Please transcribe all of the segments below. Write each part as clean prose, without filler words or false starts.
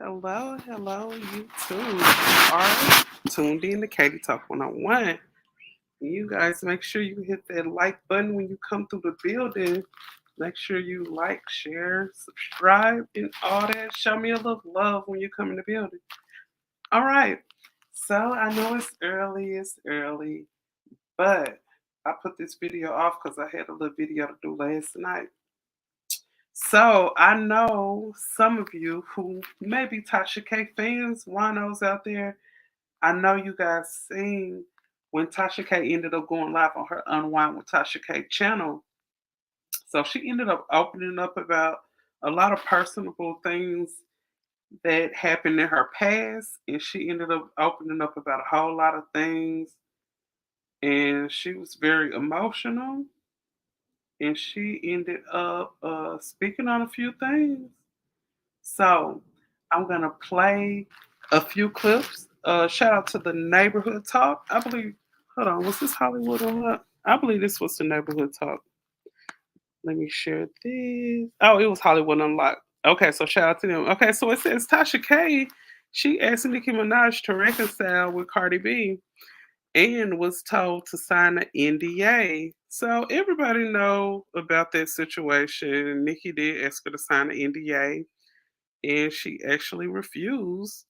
Hello, YouTube. You are tuned in to Katie Talk 101. You guys make sure you hit that like button when you come through the building. Make sure you like, share, subscribe, and all that. Show me a little love when you come in the building. All right. So I know it's early, but I put this video off because I had a little video to do last night. So I know some of you who may be Tasha K fans, winos out there. I know you guys seen when Tasha K ended up going live on her Unwind with Tasha K channel. So she ended up opening up about a lot of personable things that happened in her past, and she ended up opening up about a whole lot of things. And she was very emotional, and she ended up speaking on a few things. So I'm gonna play a few clips. Shout out to the neighborhood talk. I believe. Hold on, was this Hollywood Unlocked? I believe this was the neighborhood talk. Let me share this. Oh, it was Hollywood Unlocked. Okay, so shout out to them. Okay, so it says Tasha K. She asked Nicki Minaj to reconcile with Cardi B and was told to sign an NDA. So everybody know about that situation. Nicki did ask her to sign an NDA and she actually refused.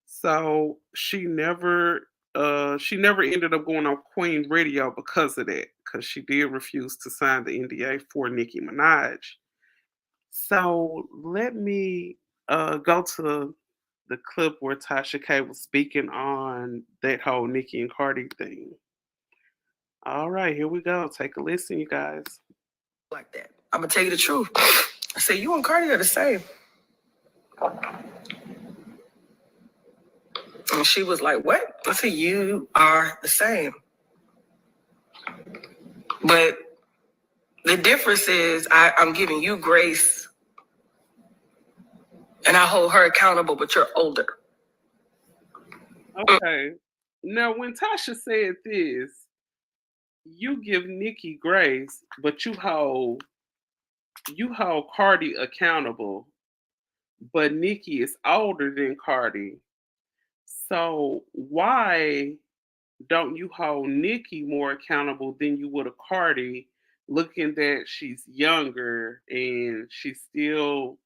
So she never ended up going on Queen Radio because of that, because she did refuse to sign the NDA for Nicki Minaj. So let me go to the clip where Tasha K was speaking on that whole Nicki and Cardi thing. All right, here we go. Take a listen, you guys. Like that. I'm gonna tell you the truth. I say you and Cardi are the same. And she was like, what? I said, you are the same. But the difference is I'm giving you grace and I hold her accountable, but you're older. Okay. Now, when Tasha said this, you give Nicki grace, but you hold Cardi accountable. But Nicki is older than Cardi. So why don't you hold Nicki more accountable than you would a Cardi, looking that she's younger and she's still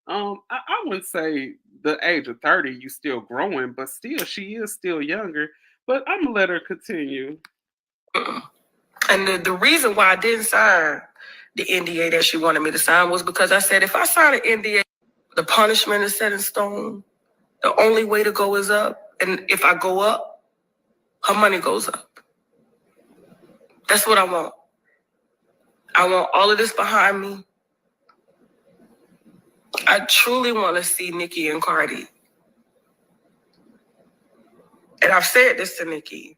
I wouldn't say the age of 30 you still growing, but still she is still younger. But I'm gonna let her continue. And the reason why I didn't sign the NDA that she wanted me to sign was because I said if I sign an NDA, the punishment is set in stone. The only way to go is up. And if I go up, her money goes up. That's what I want. I want all of this behind me. I truly want to see Nicki and Cardi. And I've said this to Nicki.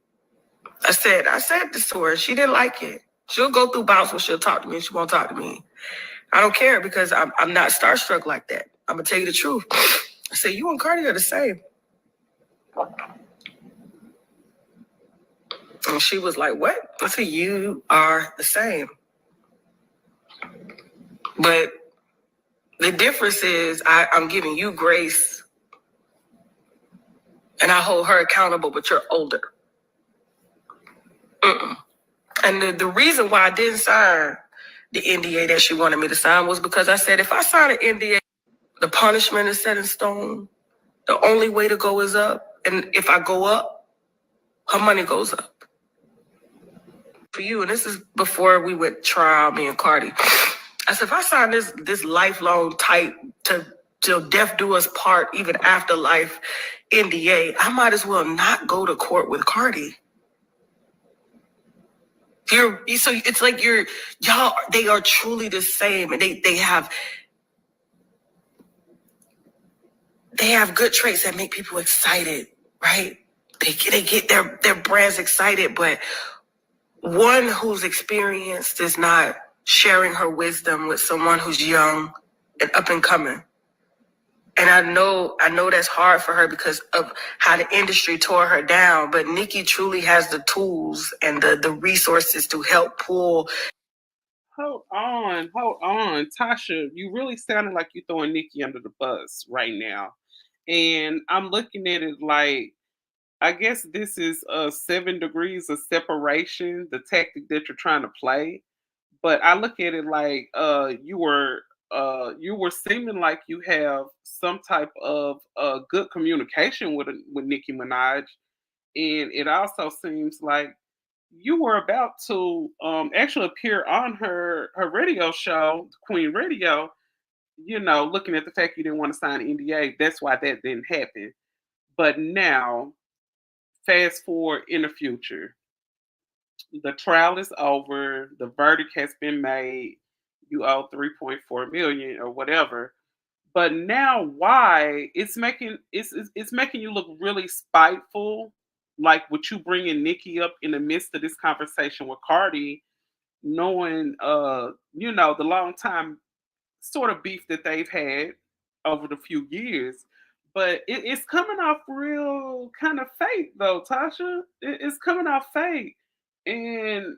I said this to her. She didn't like it. She'll go through bouts when she'll talk to me and she won't talk to me. I don't care because I'm not starstruck like that. I'm going to tell you the truth. I said, you and Cardi are the same. And she was like, what? I said, you are the same. But the difference is I'm giving you grace and I hold her accountable, but you're older. And the reason why I didn't sign the NDA that she wanted me to sign was because I said, if I sign an NDA, the punishment is set in stone. The only way to go is up. And if I go up, her money goes up. For you, and this is before we went trial, me and Cardi. I said, if I sign this lifelong tight till death do us part, even after life NDA, I might as well not go to court with Cardi. So it's like y'all, they are truly the same, and they have good traits that make people excited, right? They get their brands excited, but one who's experienced is not sharing her wisdom with someone who's young and up and coming. And I know that's hard for her because of how the industry tore her down, but Nicki truly has the tools and the resources to help pull. hold on. Tasha, you really sounded like you throwing Nikki under the bus right now. And I'm looking at it like, I guess this is 7 degrees of separation, the tactic that you're trying to play. But I look at it like you were seeming like you have some type of good communication with Nicki Minaj, and it also seems like you were about to actually appear on her radio show, Queen Radio. You know, looking at the fact you didn't want to sign an NDA, that's why that didn't happen. But now, fast forward in the future, the trial is over, the verdict has been made, you owe 3.4 million or whatever. But now why it's making you look really spiteful, like with you bringing Nikki up in the midst of this conversation with Cardi, knowing the long time sort of beef that they've had over the few years. But it's coming off real kind of fake though, Tasha. It's coming off fake. And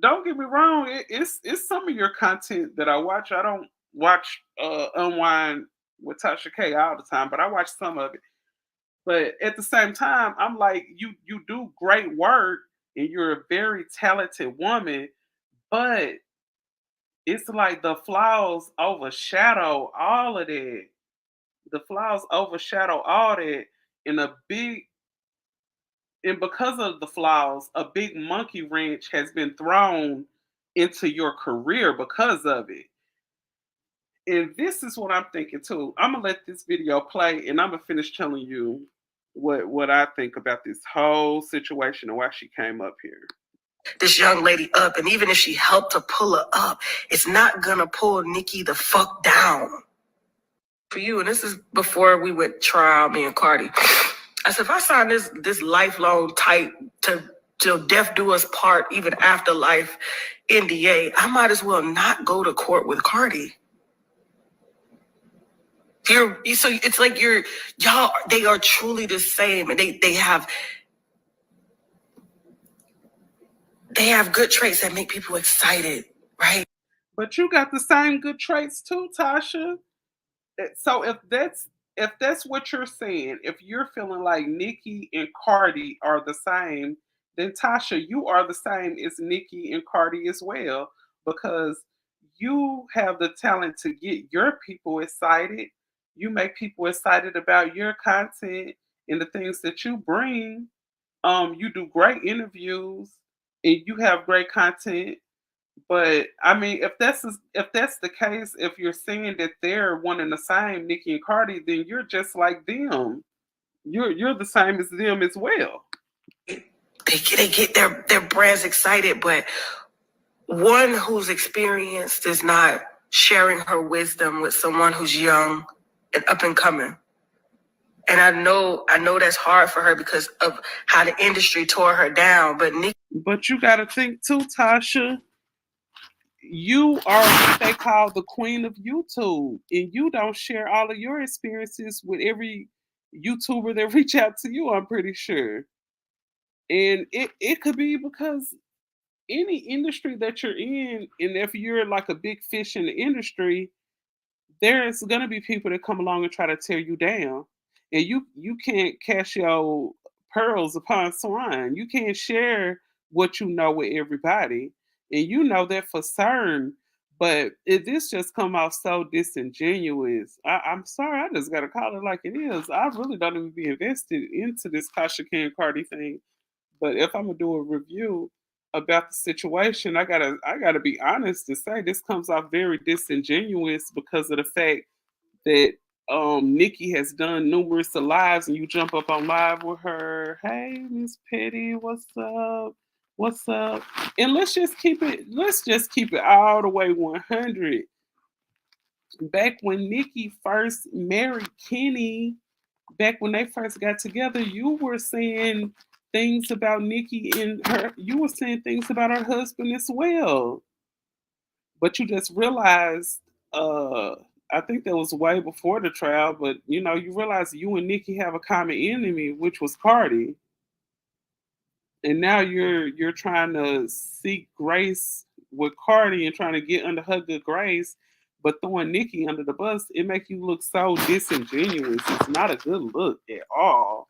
don't get me wrong, it's some of your content that I watch. I don't watch Unwind with Tasha K all the time, but I watch some of it. But at the same time, I'm like, you do great work and you're a very talented woman, but it's like the flaws overshadow all of that. The flaws overshadow all that, and a big and because of the flaws, a big monkey wrench has been thrown into your career because of it. And this is what I'm thinking too. I'm gonna let this video play, and I'm gonna finish telling you what I think about this whole situation and why she came up here. This young lady up, and even if she helped to pull her up, it's not gonna pull Nikki the fuck down. For you, and this is before we went trial, me and Cardi. I said, if I sign this lifelong type to till death do us part, even after life NDA, I might as well not go to court with Cardi. So it's like y'all, they are truly the same, and they have good traits that make people excited, right? But you got the same good traits too, Tasha. So if that's what you're saying, if you're feeling like Nicki and Cardi are the same, then Tasha, you are the same as Nicki and Cardi as well, because you have the talent to get your people excited. You make people excited about your content and the things that you bring. You do great interviews and you have great content. But I mean, if that's the case, if you're saying that they're one and the same, Nicki and Cardi, then you're just like them. You're the same as them as well. They get their brands excited, but one who's experienced is not sharing her wisdom with someone who's young and up and coming. And I know that's hard for her because of how the industry tore her down. But you got to think too, Tasha. You are what they call the queen of YouTube, and you don't share all of your experiences with every YouTuber that reach out to you. I'm pretty sure, and it could be because any industry that you're in, and if you're like a big fish in the industry, there's gonna be people that come along and try to tear you down, and you can't cash your pearls upon swine. You can't share what you know with everybody, and you know that for certain. But this just come off so disingenuous. I'm sorry, I just gotta call it like it is. I really don't even be invested into this Tasha K and Cardi thing. But if I'm gonna do a review about the situation, I gotta be honest to say this comes off very disingenuous because of the fact that Nikki has done numerous of lives and you jump up on live with her. Hey, Miss Petty, what's up? What's up? And let's just keep it all the way 100. Back when Nikki first married Kenny, back when they first got together, you were saying things about Nikki and her. You were saying things about her husband as well, but you just realized. Uh, I think that was way before the trial, but you realize you and Nikki have a common enemy, which was Cardi, and now you're trying to seek grace with Cardi and trying to get under her good grace, but throwing Nikki under the bus, it make you look so disingenuous. It's not a good look at all.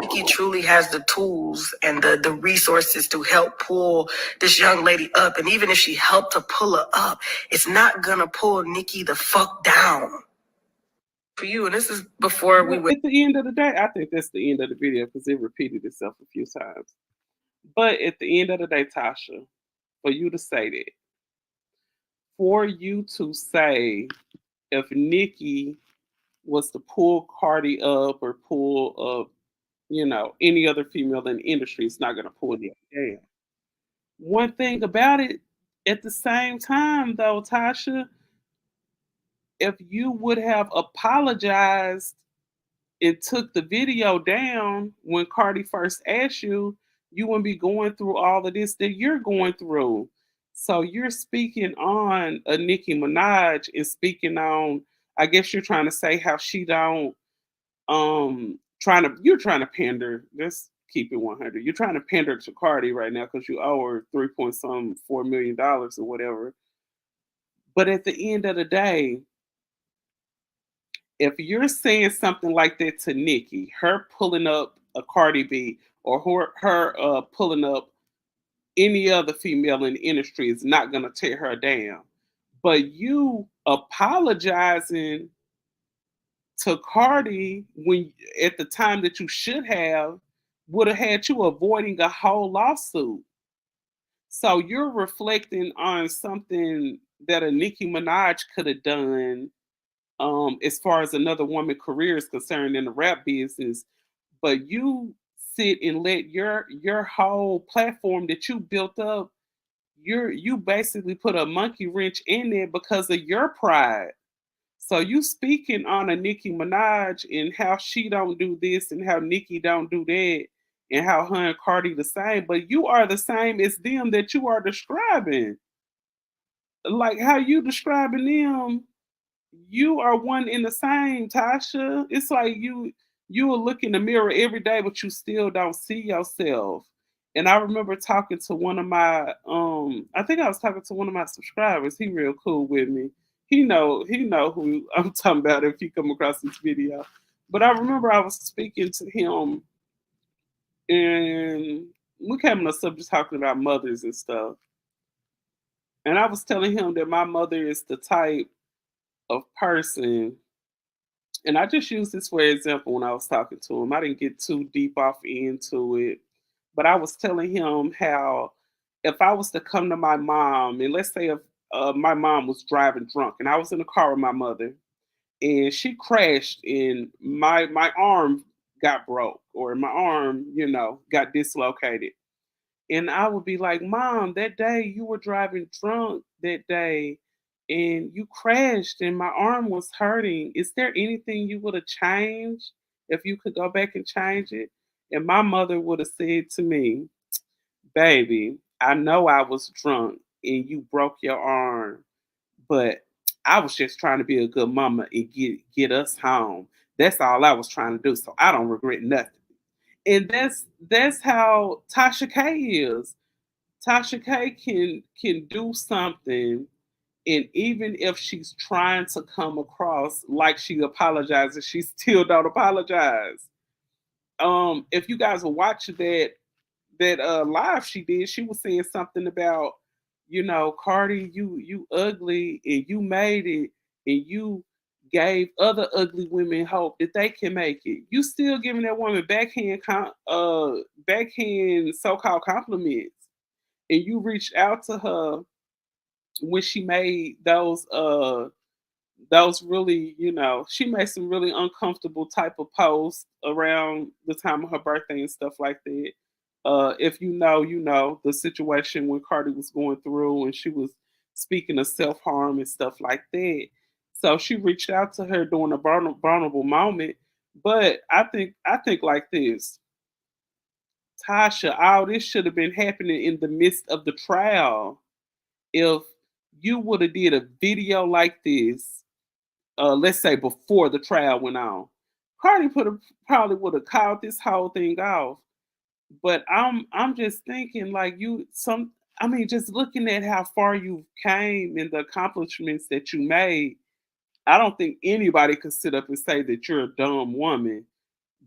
Nikki truly has the tools and the resources to help pull this young lady up. And even if she helped to pull her up, it's not gonna pull Nikki the fuck down. For you, and this is before we Well, went. at the end of the day, I think that's the end of the video because it repeated itself a few times. But at the end of the day, Tasha, for you to say that, for you to say if Nikki was to pull Cardi up or pull up, any other female in the industry, it's not gonna pull Nikki down. One thing about it, at the same time though, Tasha, if you would have apologized and took the video down when Cardi first asked you, you wouldn't be going through all of this that you're going through. So you're speaking on a Nicki Minaj and speaking on, I guess you're trying to say how she don't you're trying to pander. Let's keep it 100. You're trying to pander to Cardi right now because you owe her 3.4 million dollars or whatever. But at the end of the day, if you're saying something like that to Nikki, her pulling up a Cardi B or her pulling up any other female in the industry is not gonna tear her down. But you apologizing to Cardi when at the time that you should have would have had you avoiding a whole lawsuit. So you're reflecting on something that a Nicki Minaj could have done as far as another woman career is concerned in the rap business, but you sit and let your whole platform that you built up, you basically put a monkey wrench in there because of your pride. So you speaking on a Nicki Minaj and how she don't do this and how Nicki don't do that and how her and Cardi the same, but you are the same as them that you are describing. Like how you describing them, you are one in the same, Tasha. It's like you will look in the mirror every day, but you still don't see yourself. And I remember talking to one of my I think I was talking to one of my subscribers. He real cool with me. He know who I'm talking about if he come across this video. But I remember I was speaking to him and we came on the subject talking about mothers and stuff. And I was telling him that my mother is the type of person, and I just used this for example when I was talking to him. I didn't get too deep off into it, but I was telling him how if I was to come to my mom, and let's say if my mom was driving drunk, and I was in the car with my mother, and she crashed, and my arm got broke, or my arm, got dislocated, and I would be like, Mom, that day you were driving drunk that day and you crashed and my arm was hurting. Is there anything you would have changed if you could go back and change it? And my mother would have said to me, Baby, I know I was drunk and you broke your arm, but I was just trying to be a good mama and get us home. That's all I was trying to do. So I don't regret nothing. And that's how Tasha K is. Tasha K can do something, and even if she's trying to come across like she apologizes, she still don't apologize. If you guys will watch that live she did, she was saying something about, Cardi, you ugly and you made it and you gave other ugly women hope that they can make it. You still giving that woman backhand so-called compliments, and you reached out to her when she made those really, she made some really uncomfortable type of posts around the time of her birthday and stuff like that. If the situation when Cardi was going through and she was speaking of self harm and stuff like that. So she reached out to her during a vulnerable moment. But I think like this, Tasha, all this should have been happening in the midst of the trial. If you would have did a video like this, let's say before the trial went on, Cardi probably would have called this whole thing off. But I'm just thinking like I mean, just looking at how far you came and the accomplishments that you made, I don't think anybody could sit up and say that you're a dumb woman.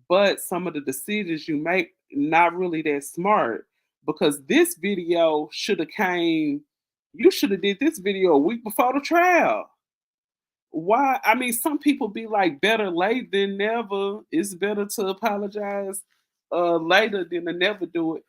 But some of the decisions you make not really that smart, because this video should have came. You should have did this video a week before the trial. Why? I mean, some people be like, better late than never. It's better to apologize later than to never do it.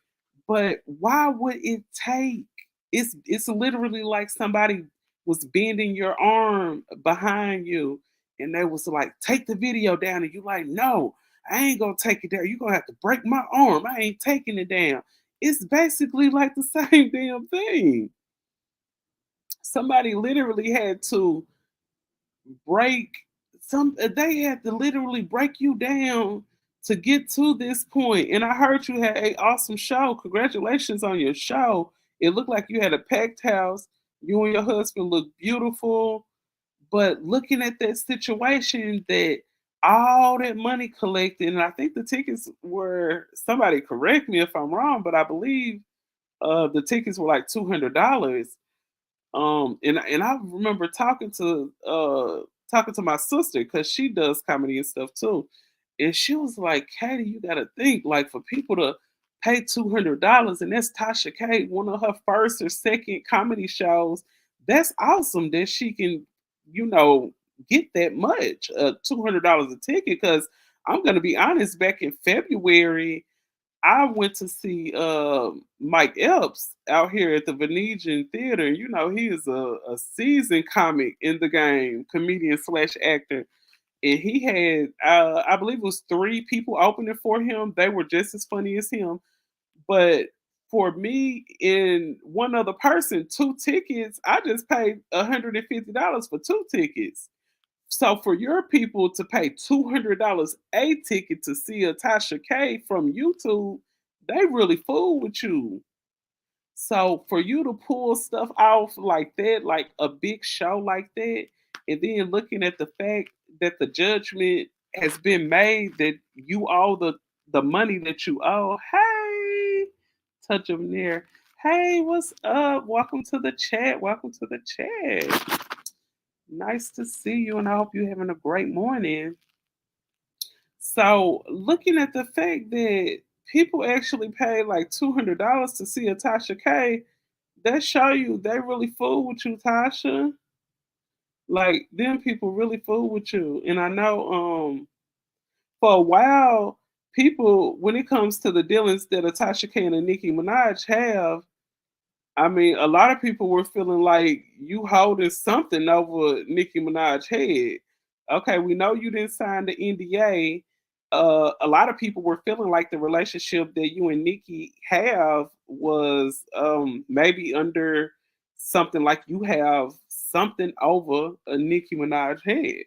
But why would it take? It's literally like somebody was bending your arm behind you, and they was like, take the video down, and you like, no, I ain't gonna take it down. You gonna have to break my arm. I ain't taking it down. It's basically like the same damn thing. Somebody literally had to break they had to literally break you down to get to this point. And I heard you had a awesome show. Congratulations on your show. It looked like you had a packed house. You and your husband looked beautiful. But looking at that situation, that all that money collected, and I think the tickets were, somebody correct me if I'm wrong, but I believe the tickets were like $200. And I remember talking to my sister, because she does comedy and stuff too. And she was like, Katie, you gotta think, like, for people to pay $200, and that's Tasha K, one of her first or second comedy shows. That's awesome that she can, you know, get that much, $200 a ticket. Because I'm gonna be honest, back in February, I went to see Mike Epps out here at the Venetian Theater. You know, he is a seasoned comic in the game, comedian slash actor. And he had, I believe it was three people opening for him. They were just as funny as him. But for me and one other person, two tickets, I just paid $150 for two tickets. So for your people to pay $200 a ticket to see a Tasha K from YouTube, they really fool with you. So for you to pull stuff off like that, like a big show like that, and then looking at the fact that the judgment has been made that you owe the money that you owe. Hey, touch them there. Hey, what's up? Welcome to the chat. Welcome to the chat. Nice to see you, and I hope you're having a great morning. So, looking at the fact that people actually pay like $200 to see a Tasha K, that show you they really fool with you, Tasha. Like, them people really fool with you. And I know for a while, people, when it comes to the dealings that a Tasha K and a Nicki Minaj have, I mean, a lot of people were feeling like you holding something over Nicki Minaj's head. Okay, we know you didn't sign the NDA. A lot of people were feeling like the relationship that you and Nicki have was maybe under something, like you have something over a Nicki Minaj head.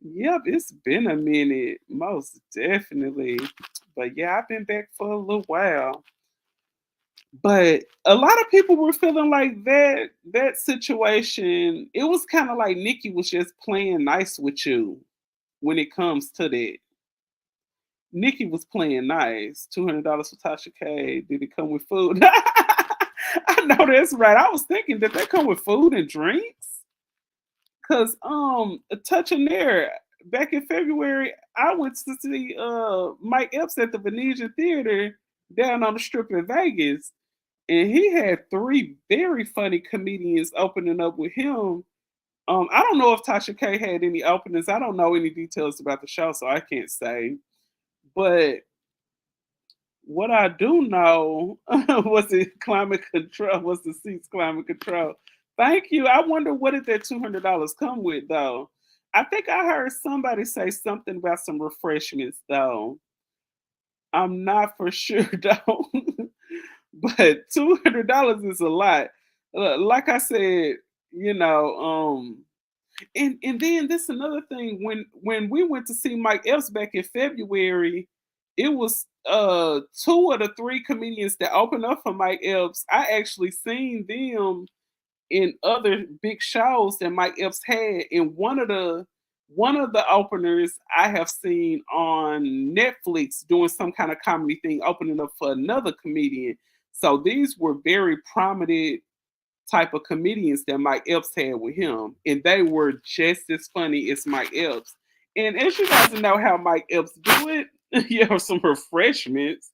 Yep, it's been a minute, most definitely. But yeah, I've been back for a little while. But a lot of people were feeling like that situation, it was kind of like Nikki was just playing nice with you when it comes to that. Nikki was playing nice. $200 for Tasha K. Did it come with food? I know that's right. I was thinking that they come with food and drinks. Cause touching there, back in February, I went to see Mike Epps at the Venetian Theater down on the strip in Vegas, and he had three very funny comedians opening up with him. I don't know if Tasha K had any openings. I don't know any details about the show, so I can't say. But what I do know was it climate control, was the seats climate control. Thank you. I wonder, what did that $200 come with though? I think I heard somebody say something about some refreshments though. I'm not for sure though. But $200 is a lot. Like I said, you know, and then this another thing. When we went to see Mike Epps back in February, it was two of the three comedians that opened up for Mike Epps. I actually seen them in other big shows that Mike Epps had. And one of the openers I have seen on Netflix doing some kind of comedy thing, opening up for another comedian. So these were very prominent type of comedians that Mike Epps had with him, and they were just as funny as Mike Epps. And as you guys know how Mike Epps do it, you have some refreshments.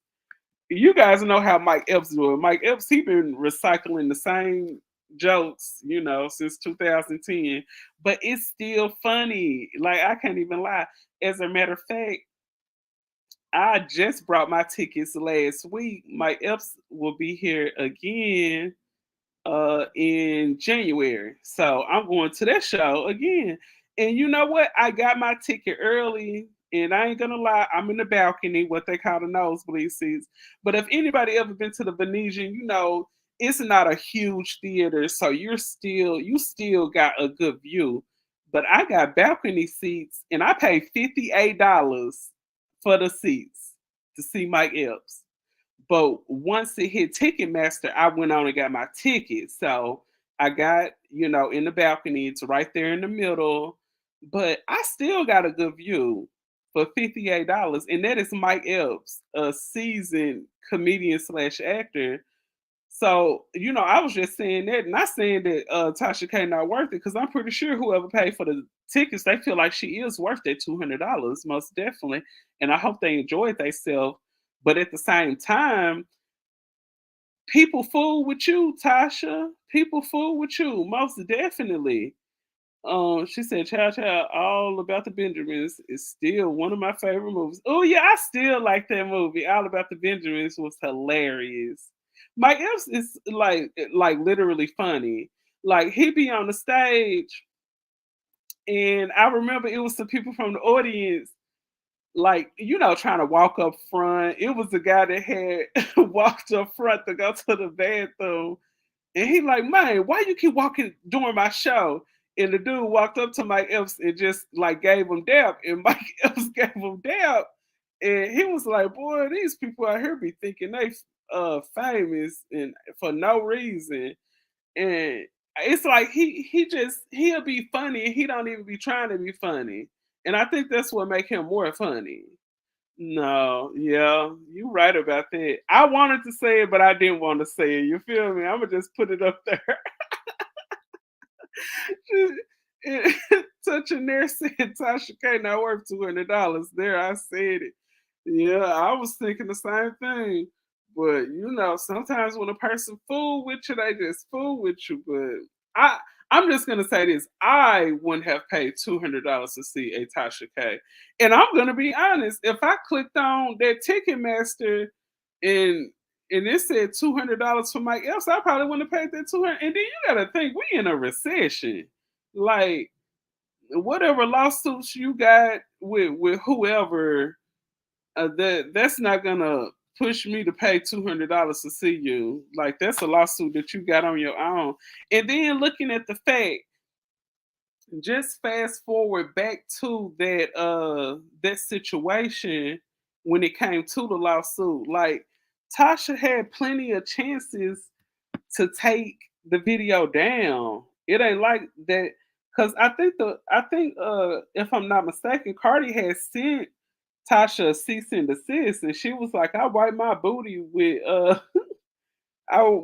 You guys know how Mike Epps do it. Mike Epps, he been recycling the same jokes, since 2010, but it's still funny. Like I can't even lie. As a matter of fact, I just brought my tickets last week. Mike Epps will be here again in January. So I'm going to that show again. And you know what? I got my ticket early, and I ain't gonna lie, I'm in the balcony, what they call the nosebleed seats. But if anybody ever been to the Venetian, it's not a huge theater, so you still got a good view. But I got balcony seats, and I paid $58 for the seats to see Mike Epps. But once it hit Ticketmaster, I went on and got my ticket. So I got, in the balcony. It's right there in the middle. But I still got a good view for $58. And that is Mike Epps, a seasoned comedian slash actor. So, I was just saying that, not saying that Tasha K not worth it, because I'm pretty sure whoever paid for the tickets, they feel like she is worth that $200, most definitely. And I hope they enjoyed themselves. But at the same time, people fool with you, Tasha. People fool with you, most definitely. She said, "Chow Chow, All About the Benjamins is still one of my favorite movies." Oh yeah, I still like that movie. All About the Benjamins was hilarious. Mike Epps is like literally funny. Like he be on the stage, and I remember it was some people from the audience, like trying to walk up front. It was the guy that had walked up front to go to the bathroom, and he like, "Man, why you keep walking during my show?" And the dude walked up to Mike Epps and just like gave him dap, and Mike Epps gave him dap, and he was like, "Boy, these people out here be thinking they famous and for no reason." And it's like he'll be funny, and he don't even be trying to be funny, and I think that's what make him more funny. No, yeah, you right about that. I wanted to say it, but I didn't want to say it. You feel me? I'm gonna just put it up there. Touching there said Tasha K not worth $200. There, I said it. Yeah, I was thinking the same thing. But sometimes when a person fool with you, they just fool with you. But I'm just gonna say this: I wouldn't have paid $200 to see a Tasha K. And I'm gonna be honest. If I clicked on that Ticketmaster and it said $200 for Mike Epps, I probably wouldn't have paid that 200. And then you gotta think we in a recession. Like whatever lawsuits you got with whoever, that's not gonna push me to pay $200 to see you. Like that's a lawsuit that you got on your own. And then looking at the fact, just fast forward back to that situation when it came to the lawsuit. Like Tasha had plenty of chances to take the video down. It ain't like that, because I think if I'm not mistaken, Cardi had sent Tasha a cease and desist, and she was like, "I wipe my booty with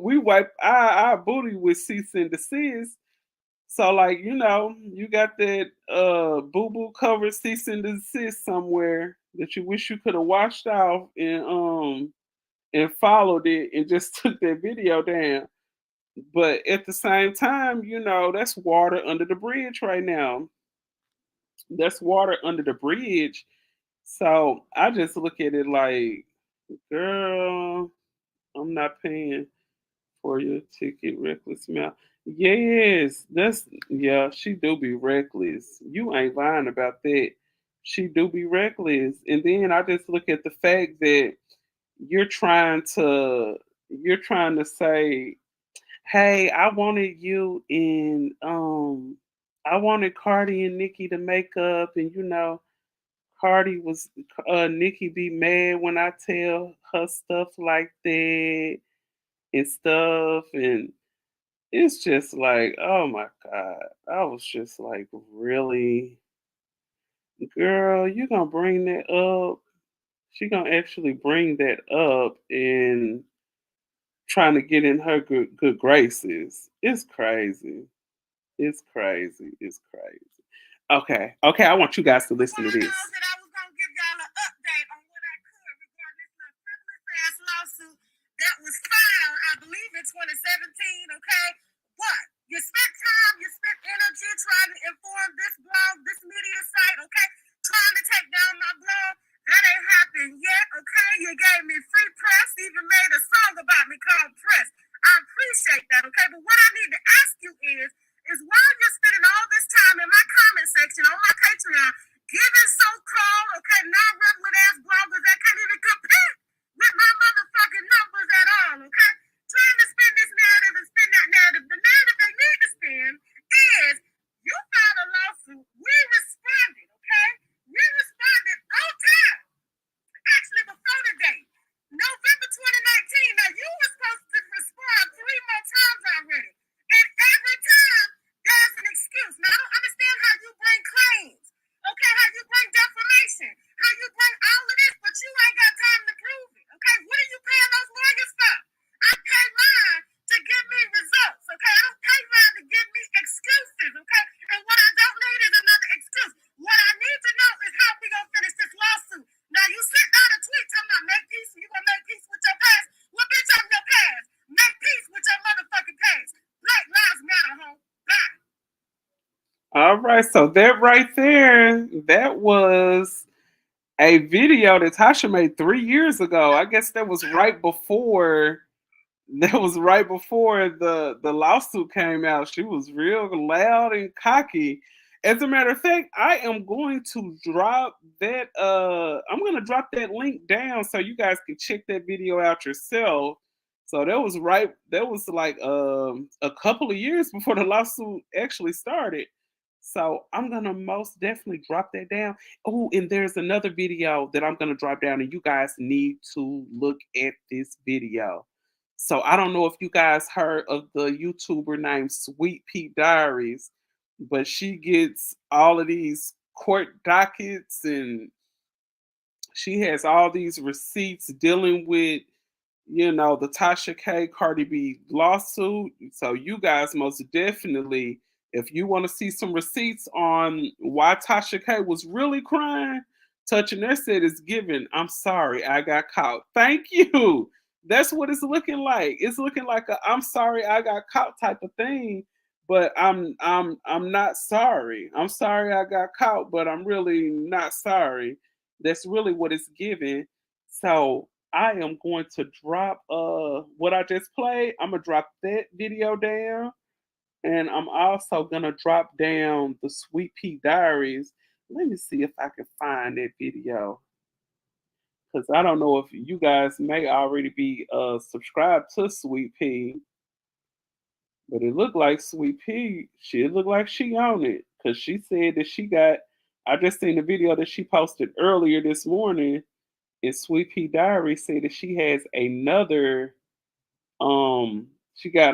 we wipe our booty with cease and desist." So like you got that boo boo cover cease and desist somewhere that you wish you could have washed off and followed it and just took that video down. But at the same time, that's water under the bridge right now. That's water under the bridge. So I just look at it like, girl, I'm not paying for your ticket, reckless mouth. Yes, yeah, she do be reckless. You ain't lying about that. She do be reckless. And then I just look at the fact that you're trying to you're trying to say, "Hey, I wanted you in I wanted Cardi and Nicki to make up, and Cardi was Nicki be mad when I tell her stuff like that and stuff." And it's just like, oh my god. I was just like, really? Girl, you gonna bring that up? She gonna actually bring that up, and trying to get in her good graces. It's crazy. It's crazy. It's crazy. Okay. Okay, I want you guys to listen to this. That I was gonna give y'all an update on what I could regarding this little frivolous ass lawsuit that was filed, I believe in 2017, okay? What? You spent time, you spent energy trying to inform this blog, this media site, okay? Trying to take down my blog. That ain't happened yet, okay? You gave me free press, even made a song about me called Press. I appreciate that, okay? But what I need to ask you is while you're spending all this time in my comment section on my Patreon, giving so-called, okay, non-relevant ass bloggers that can't even compete with my motherfucking numbers at all, okay? Trying to spin this narrative and spin that narrative. The narrative they need to spin is you filed a lawsuit. We responded, okay? We responded on time. Actually, before the date, November 2019. Now, you were supposed to respond 3 more times already. And every time, there's an excuse. Now, I don't understand how you bring claims, okay? How you bring defamation, how you bring all of this, but you ain't got time to prove it, okay? What are you paying those lawyers for? I pay mine to give me results, okay? I don't pay mine to give me excuses, okay? And what I don't need is another excuse. What I need to know is how we gonna finish this lawsuit. Now, you sent out a tweet talking about make peace, and you gonna make peace with your past. Well, bitch, I'm your past. Make peace with your motherfucking past. Black Lives Matter, home. Bye. All right, so that right there, that was a video that Tasha made 3 years ago. I guess that was right before the lawsuit came out. She was real loud and cocky. As a matter of fact, I am going to drop that I'm going to drop that link down so you guys can check that video out yourself. So that was like a couple of years before the lawsuit actually started. So I'm gonna most definitely drop that down. Oh, and there's another video that I'm gonna drop down, and you guys need to look at this video. So I don't know if you guys heard of the YouTuber named Sweet Pea Diaries, but she gets all of these court dockets and she has all these receipts dealing with, the Tasha K Cardi B lawsuit. So you guys most definitely, if you want to see some receipts on why Tasha K was really crying, touching their set is given. I'm sorry, I got caught. Thank you. That's what it's looking like. It's looking like a I'm sorry I got caught type of thing. But I'm not sorry. I'm sorry I got caught, but I'm really not sorry. That's really what it's giving. So I am going to drop what I just played. I'm gonna drop that video down, and I'm also gonna drop down the Sweet Pea Diaries. Let me see if I can find that video, because I don't know if you guys may already be subscribed to Sweet Pea, but it looked like Sweet Pea. She looked like she on it, because she said that she got. I just seen the video that she posted earlier this morning, and Sweet Pea Diary said that she got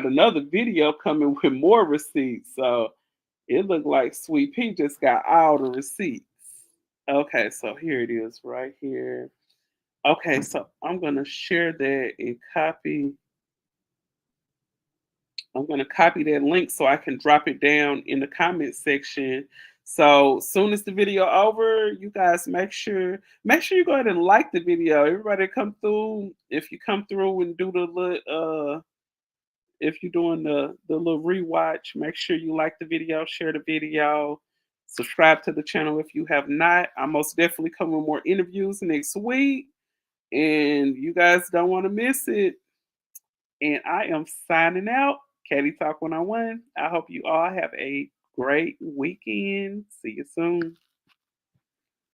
another video coming with more receipts. So it looked like Sweet Pea just got all the receipts. Okay, so here it is right here. Okay, so I'm gonna share that and copy. I'm gonna copy that link so I can drop it down in the comment section. So soon as the video over, you guys make sure you go ahead and like the video. Everybody come through. If you come through and do the little if you're doing the little rewatch, make sure you like the video, share the video, subscribe to the channel if you have not. I most definitely come with more interviews next week, and you guys don't want to miss it. And I am signing out. Katie Talk 101. I hope you all have a great weekend. See you soon.